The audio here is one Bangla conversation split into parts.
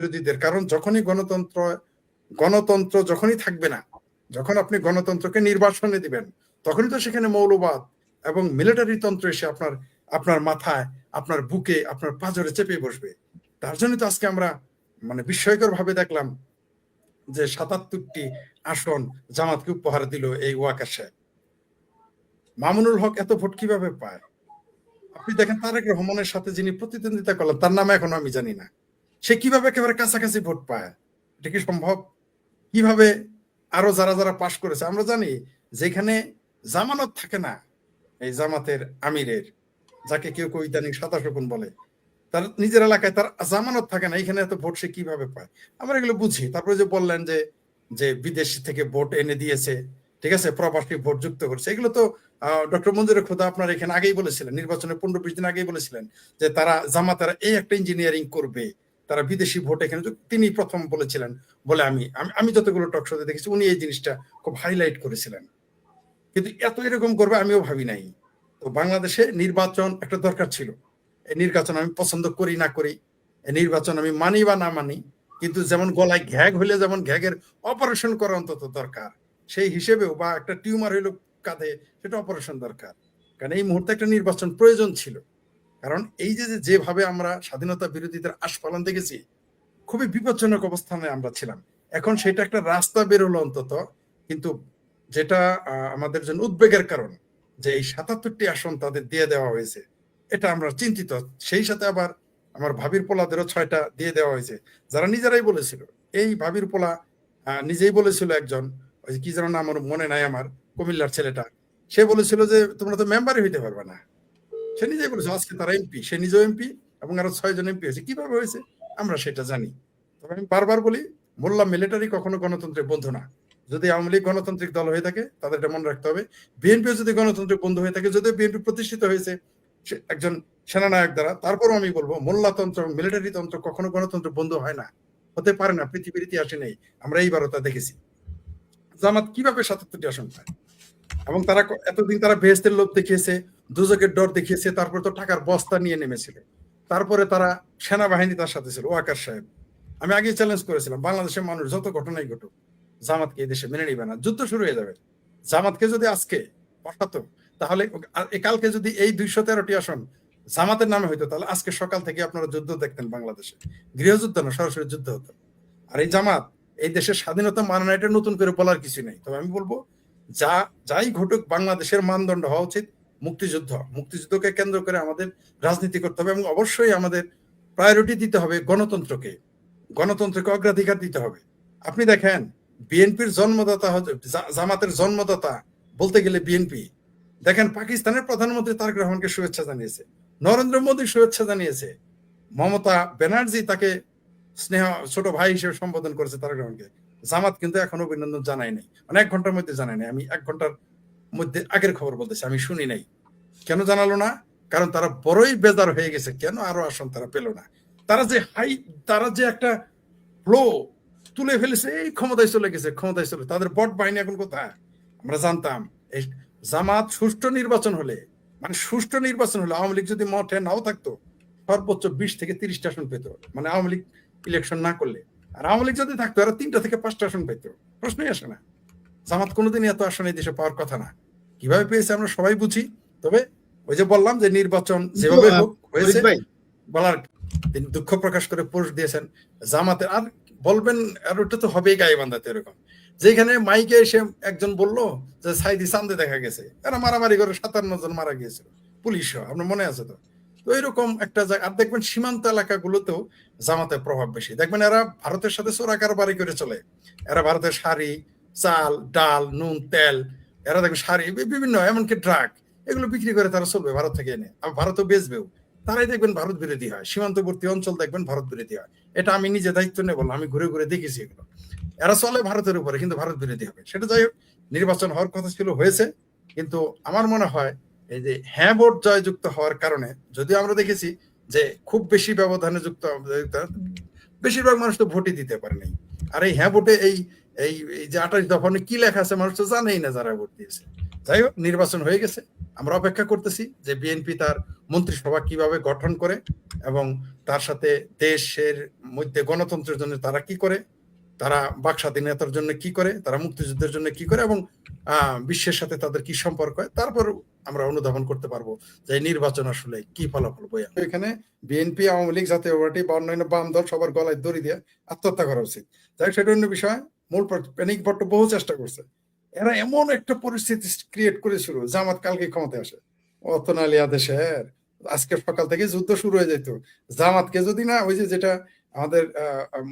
বিরোধীদের, কারণ যখনই গণতন্ত্র যখনই থাকবে না, যখন আপনি গণতন্ত্রকে নির্বাসনে দিবেন, তখনই তো সেখানে মৌলবাদ এবং মিলিটারি তন্ত্র এসে আপনার মাথায়, আপনার বুকে, আপনার পাঁজরে চেপে বসবে। তার জন্য তো আজকে আমরা মানে বিস্ময়কর ভাবে দেখলাম যে ৭৭টি আসন জামাতকে উপহার দিল এই ওয়াকার সাহেব। মামুনুল হক এত ভোট কিভাবে পায়? আপনি দেখেন তারেক রহমানের সাথে যিনি প্রতিদ্বন্দ্বিতা করলেন, তার নামে এখনো আমি জানি না, সে কিভাবে একেবারে কাছাকাছি ভোট পায়? এটা কি সম্ভব? কিভাবে আরো যারা যারা পাশ করেছে আমরা জানি, যেখানে জামানত থাকে না এই জামাতের আমিরের, যাকে কেউ কেউ ইদানিং সাদা শকুন বলে, তার নিজের এলাকায় তার জামানত থাকে না, এখানে এত ভোট সে কিভাবে পায়? আমরা এগুলো বুঝি। তারপরে যে বললেন যে যে বিদেশ থেকে ভোট এনে দিয়েছে, ঠিক আছে, প্রবাসী ভোট যুক্ত করছে, এগুলো তো ডক্টর মঞ্জুরের খোদা আপনার এখানে আগেই বলেছিলেন, নির্বাচনের 15-20 দিন আগেই বলেছিলেন যে তারা জামাতারা এই একটা ইঞ্জিনিয়ারিং করবে, তারা বিদেশি ভোট এখানে, তিনি প্রথম বলেছিলেন বলে আমি যতগুলো টক শোতে দেখেছি উনি এই জিনিসটা খুব হাইলাইট করেছিলেন। কিন্তু এত এরকম করবে আমিও ভাবি নাই। তো বাংলাদেশে নির্বাচন একটা দরকার ছিল। এই নির্বাচন আমি পছন্দ করি না করি, এই নির্বাচন আমি মানি বা না মানি, কিন্তু যেমন গলায় ঘ্যাগ হইলে যেমন ঘ্যাগের অপারেশন করা অন্তত দরকার, সেই হিসেবেও বা একটা টিউমার হইলো কাঁধে, সেটা অপারেশন দরকার। কারণ এই মুহূর্তে একটা নির্বাচন প্রয়োজন ছিল। কারণ এই যেভাবে আমরা স্বাধীনতা বিরোধীদের আস্ফালন দেখেছি, খুবই বিপজ্জনক অবস্থানে আমরা ছিলাম। এখন সেটা একটা রাস্তা বের হলো অন্তত। কিন্তু যেটা আমাদের জন্য উদ্বেগের কারণ, যে এই ৭৭টি আসন তাদের দিয়ে দেওয়া হয়েছে, এটা আমরা চিন্তিত। সেই সাথে আবার আমার ভাবির পোলাদেরও 6টা দিয়ে দেওয়া হয়েছে, যারা নিজেরাই বলেছিল। এই ভাবির পোলা নিজেই বলেছিল, একজন ওই কি যেন নাম, আমার মনে নাই, আমার কুমিল্লার ছেলেটা, সে বলেছিল যে তোমরা তো মেম্বারই হইতে পারবে না। সে নিজেই বলেছে, আজকে তারা এমপি, সে নিজেও এমপি এবং আরো 6 জন এমপি হয়েছে। কিভাবে হয়েছে আমরা সেটা জানি। তবে আমি বারবার বলি, মোল্লা মিলিটারি কখনো গণতন্ত্রের বন্ধু না। যদি আওয়ামী লীগ গণতান্ত্রিক দল হয়ে থাকে, তাদের এটা মনে রাখতে হবে। বিএনপিও যদি গণতন্ত্রের বন্ধু হয়ে থাকে, যদিও বিএনপি প্রতিষ্ঠিত হয়েছে একজন সেনানায়ক দ্বারা, তারপরও আমি বলবো মোল্লাতন্ত্র এবং মিলিটারি তন্ত্র কখনো গণতন্ত্রের বন্ধু হয় না, হতে পারে না, পৃথিবীর ইতিহাসে নেই। আমরা এইবারও তা দেখেছি। জামাত কিভাবে ৭৭টি আসন পায়? এবং তারা এতদিন তারা বেহেস্তের লোভ দেখিয়েছে, দুজকের ডর দেখিয়েছে, তারপরে তো টাকার বস্তা নিয়ে নেমেছিল। তারপরে তারা সেনাবাহিনী তার সাথে ছিল, ওয়াকার সাহেব। আমি আগেই চ্যালেঞ্জ করেছিলাম, বাংলাদেশের মানুষ যত ঘটনাই ঘটুক, জামাতকে এই দেশে মেনে নিবে না, যুদ্ধ শুরু হয়ে যাবে। জামাতকে যদি আজকে বসাতো, তাহলে কালকে যদি এই 213টি আসন জামাতের নামে হইতো, তাহলে আজকে সকাল থেকে আপনারা যুদ্ধ দেখতেন বাংলাদেশে। গৃহযুদ্ধ না, সরাসরি যুদ্ধ হতো। আর এই জামাত এই দেশের স্বাধীনতা মানে না, এটা নতুন করে বলার কিছু নেই। তবে আমি বলবো, যাই ঘটুক, বাংলাদেশের মানদণ্ড হওয়া উচিত মুক্তিযুদ্ধকে কেন্দ্র করে আমাদের রাজনীতি করতে হবে, এবং অবশ্যই আমাদের প্রায়োরিটি দিতে হবে গণতন্ত্রকে অগ্রাধিকার দিতে হবে। আপনি দেখেন, বিএনপির জন্মদাতা, জামাতের জন্মদাতা বলতে গেলে বিএনপি। দেখেন, পাকিস্তানের প্রধানমন্ত্রী তারেক রহমানকে শুভেচ্ছা জানিয়েছে, নরেন্দ্র মোদী শুভেচ্ছা জানিয়েছে, মমতা ব্যানার্জি তাকে স্নেহ ছোট ভাই হিসেবে সম্বোধন করেছে তারেক রহমানকে। জামাত কিন্তু এখনো অভিনন্দন জানাই নাই, মানে 1 ঘন্টার মধ্যে জানাই নাই। আমি 1 ঘন্টার মধ্যে আগের খবর বলতেছি, আমি শুনি নাই। কেন জানালো না? কারণ তারা বড়ই বেজার হয়ে গেছে, কেন আরো আসন তারা পেল না। তারা যে একটা ফ্লো তুলে ফেলেছে, এই ক্ষমতায় চলে গেছে, তাদের বট বাহিনী এখন কোথায়? আমরা জানতাম এই জামাত সুষ্ঠু নির্বাচন হলে, মানে সুষ্ঠু নির্বাচন হলে, আওয়ামী লীগ যদি মাঠে নাও থাকতো, সর্বোচ্চ 20 থেকে 30টা আসন পেত, মানে আওয়ামী লীগ ইলেকশন না করলে। আর আওয়ামী লীগ যদি থাকতো, এরা 3টা থেকে 5টা আসন পেত, প্রশ্নই আসে না। জামাত কোনোদিনই এত আসন এই দেশে পাওয়ার কথা না। কিভাবে পেয়েছে আমরা সবাই বুঝি। তবে ওই যে বললাম যে নির্বাচন যেভাবে হয়েছে, বলার, তিনি দুঃখ প্রকাশ করে পোস্ট দিয়েছেন জামাতের। আর বলবেন, আর ওটা তো হবেই গায়ে বান্ধাতে, এরকম যেখানে মাইকে এসে একজন বললো যে সাইদি চান্দে দেখা গেছে, এরা মারামারি করে 57 জন মারা গিয়েছিল, পুলিশ, আপনার মনে আছে তো? তো এরকম একটা জায়গা। আর দেখবেন সীমান্ত এলাকাগুলোতেও জামাতের প্রভাব বেশি। দেখবেন এরা ভারতের সাথে চোরা কারবারি করে চলে। এরা ভারতের শাড়ি, চাল, ডাল, নুন, তেল, এরা দেখবেন শাড়ি, বিভিন্ন এমনকি ড্রাগ, এগুলো বিক্রি করে তারা চলবে ভারত থেকে এনে, আর ভারতও বেচবেও। তারাই দেখবেন ভারত বিরোধী হয়, সীমান্তবর্তী অঞ্চল দেখবেন ভারত বিরোধী হয়। এটা আমি নিজে দায়িত্ব নিয়ে বললাম, আমি ঘুরে ঘুরে দেখেছি এগুলো। এরা চলে ভারতের উপরে, কিন্তু ভারত বিরোধী হবে। সেটা যাই হোক, নির্বাচন হওয়ার কথা ছিল, হয়েছে। কিন্তু আমার মনে হয় এই যে হ্যাঁ ভোট জয়যুক্ত হওয়ার কারণে, যদিও আমরা দেখেছি যে খুব বেশি ব্যবধানে যুক্ত, বেশিরভাগ মানুষ তো ভোটই দিতে পারে নাই। আর এই হ্যাঁ ভোটে এই এই যে 28 দফা কি লেখা আছে মানুষ তো জানেই না, যারা ভোট দিয়েছে। যাই হোক, নির্বাচন হয়ে গেছে। আমরা অপেক্ষা করতেছি যে বিএনপি তার মন্ত্রিসভা কিভাবে গঠন করে এবং তার সাথে দেশের মধ্যে গণতন্ত্রের জন্য তারা কি করে, তারা বাক স্বাধীনতার জন্য কি করে, তারা মুক্তিযুদ্ধের জন্য কি করে এবং বিশ্বের সাথে তাদের কি সম্পর্ক হয়, তারপর আমরা অনুধাবন করতে পারবো যে নির্বাচন আসলে কি ফলাফল বই। এখানে বিএনপি, আওয়ামী লীগ, জাতীয় পার্টি বা অন্যান্য বাম দল সবার গলায় দড়ি দিয়ে আত্মহত্যা করা উচিত। যাই হোক, সেটা অন্য বিষয়। মূল প্যানিক ভট্ট বহু চেষ্টা করছে। এরা এমন একটা পরিস্থিতি ক্রিয়েট করেছিল, জামাত কালকে ক্ষমতায় আসে। অতনালিয়া দেশের আজকে সকাল থেকে যুদ্ধ শুরু হয়ে যেত। জামাতকে যদি না, ওই যে যেটা আমাদের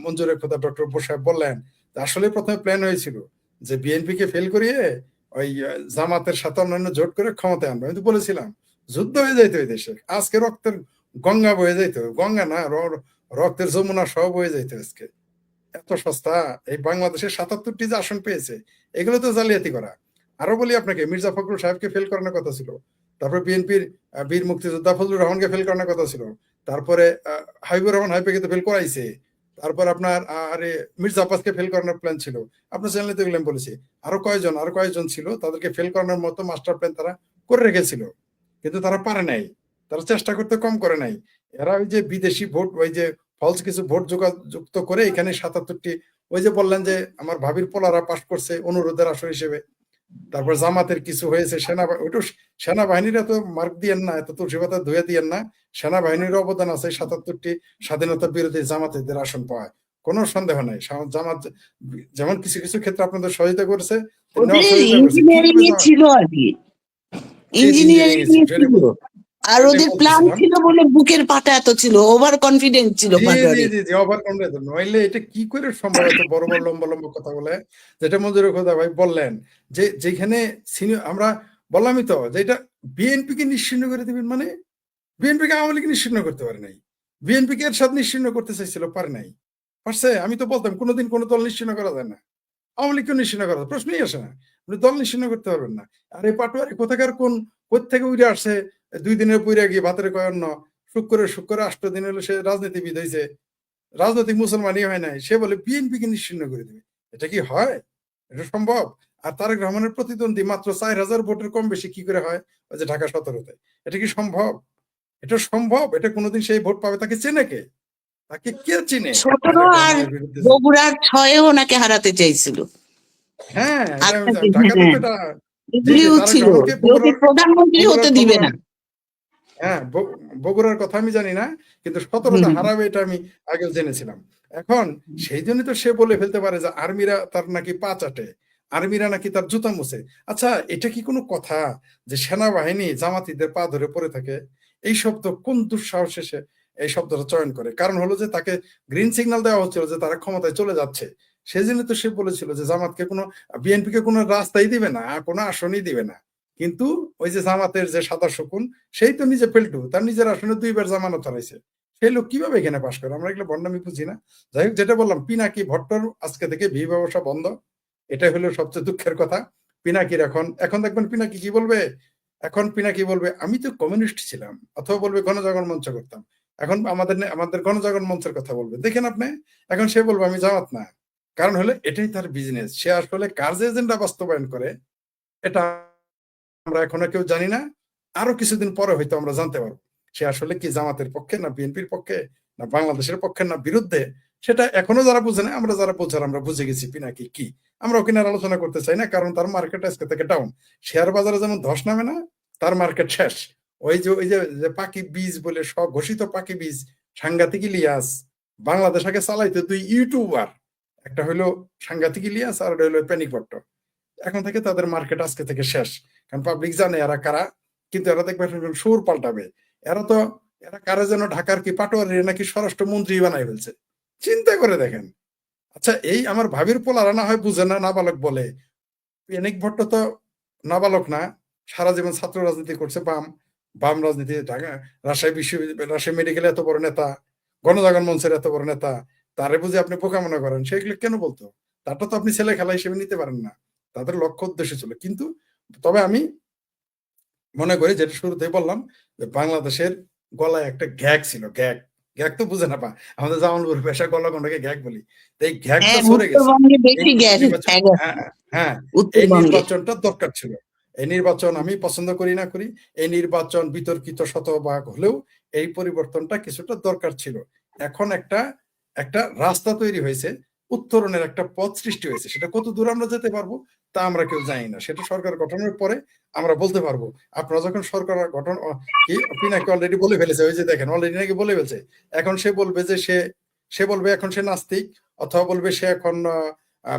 মঞ্জুরের খোদা ডক্টর সাহেব বললেন, আসলে প্রথমে প্ল্যান হয়েছিল যে বিএনপি কে ফেল করিয়ে ওই জামাতের সাথে অন্যান্য জোট করে ক্ষমতায় আনবে। আমি তো বলেছিলাম যুদ্ধ হয়ে যাইতো এই দেশে, আজকে রক্তের গঙ্গা বয়ে যাইতো, গঙ্গা না রক্তের যমুনা সব বয়ে যাইতো আজকে। এত সস্তা এই বাংলাদেশের ৭৭টি যে আসন পেয়েছে, এগুলো তো জালিয়াতি করা। আরো বলি আপনাকে, মির্জা ফখরুল সাহেবকে ফেল করানোর কথা ছিল, তারপরে বিএনপির বীর মুক্তিযোদ্ধা ফজলুর রহমানকে ফেল করানোর কথা ছিল, তারপরে হাবিবুর রহমান হাইপেকে তো ফেল করাইছে, তারপর আপনার আরে মির্জা আব্বাসকে ফেল করানোর প্ল্যান ছিল। আপনার চ্যানেলে তো এগুলো বলেছি। আরো কয়েকজন ছিল, তাদেরকে ফেল করানোর মতো মাস্টার প্ল্যান তারা করে রেখেছিল, কিন্তু তারা পারে নাই, তারা চেষ্টা করতে কম করে নাই। এরা ওই যে বিদেশি ভোট, ওই যে ফলস কিছু ভোট যুক্ত করে এখানে ৭৭টি, ওই যে বললেন যে আমার ভাবির পোলারা পাশ করছে অনুরোধের আসন হিসেবে, তারপর জামাতের কিছু হয়েছে, সেনাবাহিনীর এত মার্ক দিয়েন না, এত তুলসী পাতা ধুয়ে দিয়েন না, সেনাবাহিনীর অবদান আছে ৭৭টি স্বাধীনতা বিরোধী জামাতের আসন পাওয়ায়, কোনো সন্দেহ নাই। জামাত যেমন কিছু কিছু ক্ষেত্রে আপনাদের সহযোগিতা করেছে, ছিল আর কি, ইঞ্জিনিয়ারিং ছিল, আর ওদের প্ল্যান ছিল বলে বুকের পাটা এত ছিল, ওভার কনফিডেন্ট ছিল। ওভার কনফিডেন্ট নইলে এটা কি করে সম্ভব? এত বড় বড় লম্বা লম্বা কথা বলে, যেটা মঞ্জুরের কথা ভাই বললেন যে যেখানে আমরা বললামই তো যে এটা বিএনপি কে নিশ্চিহ্ন করে দিবেন, মানে বিএনপি কে আওয়ামী লীগ নিশ্চিহ্ন করতে পারে নাই, বিএনপি কে এরশাদ নিশ্চিহ্ন করতে চাইছিল, পারে নাই, পারছে? আমি তো বলতাম কোনোদিন কোনো দল নিশ্চিহ্ন করা যায় না, আওয়ামী লীগকে নিশ্চিহ্ন করা প্রশ্নই আসে না, আপনি দল নিশ্চিহ্ন করতে পারবেন না। আর এই পাটোয়ারি কোথাকার কোথেকে উড়ে আসছে, 2 দিনের পরে গিয়ে ভাতের কয়ান্ন, শুক্রে 8 দিন হলো সে রাজনীতিবিদ হয়েছে, রাজনৈতিক মুসলমানই হয় নাই, সে বলে বিএনপি কে নিশ্চিহ্ন করে দেবে। এটা কি হয়? এটা সম্ভব? আর তারেক রহমানের প্রতিদ্বন্দ্বী মাত্র 4,000 ভোটের কম বেশি কি করে হয় ওই যে ঢাকা 17-তে? এটা কি সম্ভব? এটা সম্ভব? এটা কোনোদিন সেই ভোট পাবে? তাকে চেনে কে? তাকে কে চিনে? 17 আর বগুড়ার 6-এও ওনাকে হারাতে চাইছিল। হ্যাঁ, ঢাকাতে তো এটা প্রধানমন্ত্রী হতে দিবে না। হ্যাঁ, বগুড়ার কথা আমি জানি না, কিন্তু 17তে হারাবে এটা আমি আগেও জেনেছিলাম। এখন সেই জন্য তো সে বলে ফেলতে পারে যে আর্মিরা তার নাকি পা চাটে, আর্মিরা নাকি তার জুতা মুছে। আচ্ছা, এটা কি কোনো কথা যে সেনাবাহিনী জামাতিদের পা ধরে পড়ে থাকে? এই শব্দ কোন দুঃসাহস এসে এই শব্দটা চয়ন করে? কারণ হলো যে তাকে গ্রিন সিগন্যাল দেওয়া হচ্ছিল যে তারা ক্ষমতায় চলে যাচ্ছে, সেই জন্য তো সে বলেছিল যে জামাতকে কোনো, বিএনপি কে কোনো রাস্তাই দিবে না, কোনো আসনই দিবে না। কিন্তু ওই যে জামাতের যে সাদা শকুন, সেই তো নিজে পেল্টু, তার নিজের আসনে 2 বার জামানত হারাইছে, সেই লোক কিভাবে এখানে পাশ করে? আমরা এগুলো ভণ্ডামি বুঝি না। যাই হোক, যেটা বললাম, পিনাকি ভট্টর আজকে থেকে ভি ব্যবসা বন্ধ, এটাই হলো সবচেয়ে দুঃখের কথা। পিনাকির এখন দেখবেন পিনাকি কি বলবে, এখন পিনাকি বলবে আমি তো কমিউনিস্ট ছিলাম, অথবা বলবে গণজাগরণ মঞ্চ করতাম, এখন আমাদের গণজাগরণ মঞ্চের কথা বলবে। দেখেন আপনি, এখন সে বলবে আমি জামাত না। কারণ হলো এটাই তার বিজনেস, সে আসলে কার যে এজেন্ডা বাস্তবায়ন করে এটা আমরা এখনো কেউ জানি না। আরো কিছুদিন পরে হয়তো আমরা জানতে পারবো সে আসলে কি জামাতের পক্ষে, না বিএনপির পক্ষে, না বাংলাদেশের পক্ষে, না বিরুদ্ধে। সেটা এখনো যারা বুঝে না, আমরা যারা বোঝার আমরা বুঝে গেছি পিনাকি কি। আমরা ওখানে আলোচনা করতে চাই না, কারণ তার মার্কেট আজকে থেকে ডাউন। শেয়ার বাজারে যেমন ধস নামে না, তার মার্কেট শেষ। ওই যে পাখি বীজ বলে স্বঘোষিত পাখি বীজ সাংঘাতিক ইলিয়াস, বাংলাদেশ আগে চালাইতো 2 ইউটিউবার, একটা হইলো সাংঘাতিক ইলিয়াস আর একটা হইলো প্যানিক ভট্ট। এখন থেকে তাদের মার্কেট আজকে থেকে শেষ, কারণ পাবলিক জানে এরা কারা। কিন্তু এরা দেখবে সুর পাল্টাবে, এরা কারা যেন ঢাকার কি পাটোয়ারি নাকি স্বরাষ্ট্রমন্ত্রী বানাই ফেলছে, চিন্তা করে দেখেন। আচ্ছা, এই আমার ভাবির পোলারা না হয় বুঝে না, নাবালক বলে, অনেক ভট্ট তো নাবালক না, সারা জীবন ছাত্র রাজনীতি করছে, বাম রাজনীতি, ঢাকা রাজশাহী মেডিকেলে এত বড় নেতা, গণজাগরণ মঞ্চের এত বড় নেতা, তারে বুঝে আপনি বোকা মনে করেন? সেগুলো কেন বলতো? তারটা তো আপনি ছেলে খেলা হিসেবে নিতে পারেন না, তাদের লক্ষ্য উদ্দেশ্য ছিল। কিন্তু তবে আমি মনে করি, যেটা শুরুতেই বললাম, যে বাংলাদেশের গলায় একটা গ্যাগ ছিল, গ্যাগ তো বুঝে না পা, আমাদের জামালপুর পেশা গলা কোনটাকে গ্যাগ বলি, এই গ্যাগটা সরে গেছে। হ্যাঁ, এই নির্বাচনটা দরকার ছিল, এই নির্বাচন আমি পছন্দ করি না করি, এই নির্বাচন বিতর্কিত শতভাগ হলেও এই পরিবর্তনটা কিছুটা দরকার ছিল। এখন একটা একটা রাস্তা তৈরি হয়েছে, উত্তরণের একটা পথ সৃষ্টি হয়েছে। সেটা কত দূর আমরা যেতে পারবো তা আমরা কেউ জানি না। সেটা সরকার গঠনের পরে আমরা বলতে পারবো। আপনারা যখন সরকার গঠন কি পিনাকি অলরেডি বলে ফেলেছে, ওই যে দেখেন অলরেডি নাকি বলে ফেলছে। এখন সে বলবে যে সে বলবে এখন সে নাস্তিক, অথবা বলবে সে এখন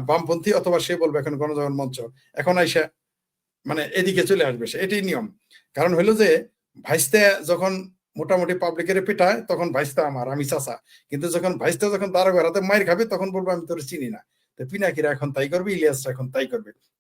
বামপন্থী, অথবা সে বলবে এখন গণজাগরণ মঞ্চ। এখন আইসা মানে এদিকে চলে আসবে সে, এটাই নিয়ম। কারণ হইলো যে ভাইস্তে যখন মোটামুটি পাবলিকের পিটায় তখন ভাইস্তা আমার, আমি চাচা, কিন্তু যখন ভাইস্তা যখন দাঁড়াবে হাতে মায়ের খাবে তখন বলবো আমি তোর চিনি না। তো পিনাকিরা এখন তাই করবে, ইলিয়াসরা এখন তাই করবে।